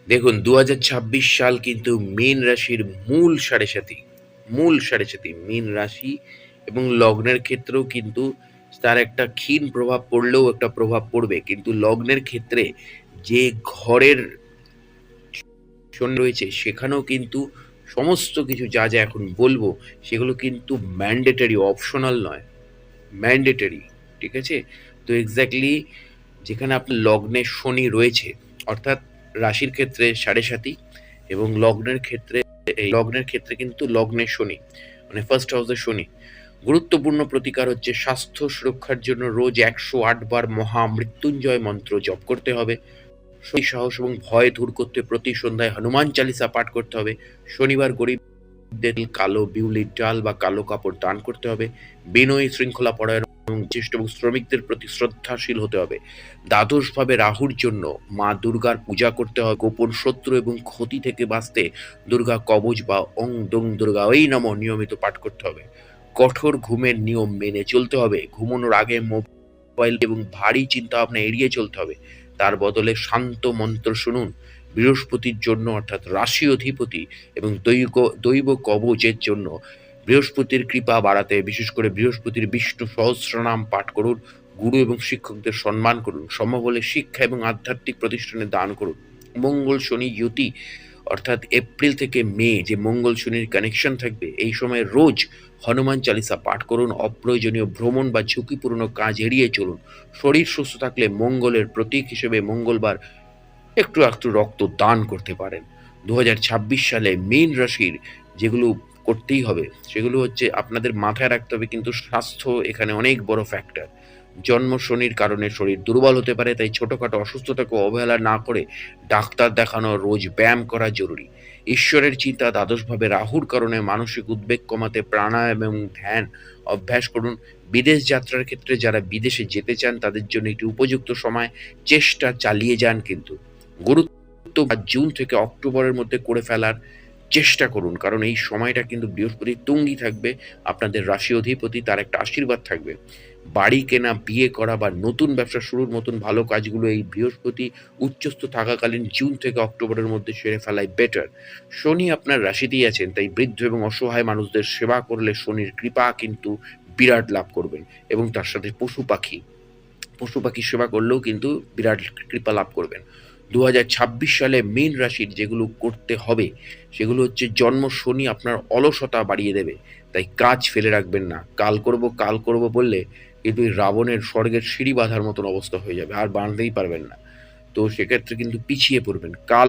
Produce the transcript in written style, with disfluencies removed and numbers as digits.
দেখুন ২০২৬ সাল কিন্তু মীন রাশির মূল সাড়ে সাথী মীন রাশি এবং লগ্নের ক্ষেত্রেও কিন্তু তার একটা ক্ষীণ প্রভাব পড়লেও একটা প্রভাব পড়বে। কিন্তু লগ্নের ক্ষেত্রে যে ঘরের শনি রয়েছে সেখানেও কিন্তু সমস্ত কিছু যা এখন বলবো সেগুলো কিন্তু ম্যান্ডেটরি, অপশনাল নয়, ম্যান্ডেটরি। ঠিক আছে? তো এক্সাক্টলি যেখানে আপনার লগ্নে শনি রয়েছে, অর্থাৎ রাশির ক্ষেত্রে সাড়ে সাথী এবং লগ্নের ক্ষেত্রে কিন্তু লগ্নে শনি, মানে ফার্স্ট হাউসে শনি। গুরুত্বপূর্ণ প্রতিকার হচ্ছে স্বাস্থ্য সুরক্ষার জন্য রোজ ১০৮ বার মহামৃত্যুঞ্জয় মন্ত্র জপ করতে হবে। শনি সাহস এবং ভয় দূর করতে প্রতি সন্ধ্যায় হনুমান চালিসা পাঠ করতে হবে। শনিবার গরিবদের কালো বিউলির ডাল বা কালো কাপড় দান করতে হবে। বিনয়ী, শৃঙ্খলা পরায়ণ এবং জ্যেষ্ঠ এবং শ্রমিকদের প্রতি শ্রদ্ধাশীল হতে হবে। দ্বাদশভাবে রাহুর জন্য মা দুর্গার পূজা করতে হবে। গোপন শত্রু এবং ক্ষতি থেকে বাঁচতে দুর্গা কবচ বা ওং দং দুর্গা ওই নমঃ নিয়মিত পাঠ করতে হবে। কঠোর ঘুমের নিয়ম মেনে চলতে হবে। ঘুমানোর আগে মোবাইল এবং ভারী চিন্তা ভাবনা এড়িয়ে চলতে হবে। তার বদলে শান্ত মন্ত্র শুনুন। বৃহস্পতির জন্য, অর্থাৎ রাশি অধিপতি এবং দৈব কবচের জন্য বৃহস্পতির কৃপা বাড়াতে বিশেষ করে বৃহস্পতির বিষ্ণু সহস্রনাম পাঠ করুন। গুরু এবং শিক্ষকদের সম্মান করুন। সম্ভব হলে শিক্ষা এবং আধ্যাত্মিক প্রতিষ্ঠানে দান করুন। মঙ্গল শনি যুতি, অর্থাৎ এপ্রিল থেকে মে যে মঙ্গল শনির কানেকশন থাকবে, এই সময় রোজ হনুমান চালিসা পাঠ করুন। অপ্রয়োজনীয় ভ্রমণ বা ঝুঁকিপূর্ণ কাজ এড়িয়ে চলুন। শরীর সুস্থ থাকলে মঙ্গলের প্রতীক হিসেবে মঙ্গলবার একটু একটু রক্ত দান করতে পারেন। ২০২৬ সালে মীন রাশির যেগুলো করতেই হবে সেগুলো হচ্ছে আপনাদের মাথায় রাখতে হবে, কিন্তু স্বাস্থ্য এখানে অনেক বড় ফ্যাক্টর। জন্ম শনির কারণে শরীর দুর্বল হতে পারে, তাই ছোটখাটো অসুস্থতাকে অবহেলা না করে ডাক্তার দেখানো, রোজ ব্যায়াম করা জরুরি। ঈশ্বরের চিন্তা দ্বাদশভাবে রাহুর কারণে মানসিক উদ্বেগ কমাতে প্রাণায়াম এবং ধ্যান অভ্যাস করুন। বিদেশ যাত্রার ক্ষেত্রে যারা বিদেশে যেতে চান তাদের জন্য একটি উপযুক্ত সময়, চেষ্টা চালিয়ে যান, কিন্তু গুরুত্ব বা জুন থেকে অক্টোবরের মধ্যে করে ফেলার চেষ্টা করুন, কারণ এই সময়টা কিন্তু বৃহস্পতি তুঙ্গি থাকবে। আপনাদের রাশি অধিপতি, তার একটা আশীর্বাদ থাকবে। বাড়ি কেনা, বিয়ে করা বা নতুন ব্যবসা শুরুর মতন ভালো কাজগুলো এই বৃহস্পতি উচ্চস্থ থাকাকালীন জুন থেকে অক্টোবরের মধ্যে সেরে ফেলাই বেটার। শনি আপনার রাশিতেই আছেন, তাই বৃদ্ধ এবং অসহায় মানুষদের সেবা করলে শনির কৃপা কিন্তু বিরাট লাভ করবেন। এবং তার সাথে পশু পাখির সেবা করলেও কিন্তু বিরাট কৃপা লাভ করবেন। ২০২৬ সালে মীন রাশির যেগুলো করতে হবে সেগুলো হচ্ছে, জন্ম শনি আপনার অলসতা বাড়িয়ে দেবে, তাই কাজ ফেলে রাখবেন না। কাল করব বললে কিন্তু এই রাবণের স্বর্গের সিঁড়ি বাঁধার মতন অবস্থা হয়ে যাবে, আর বাঁধতেই পারবেন না। তো সেক্ষেত্রে কিন্তু পিছিয়ে পড়বেন। কাল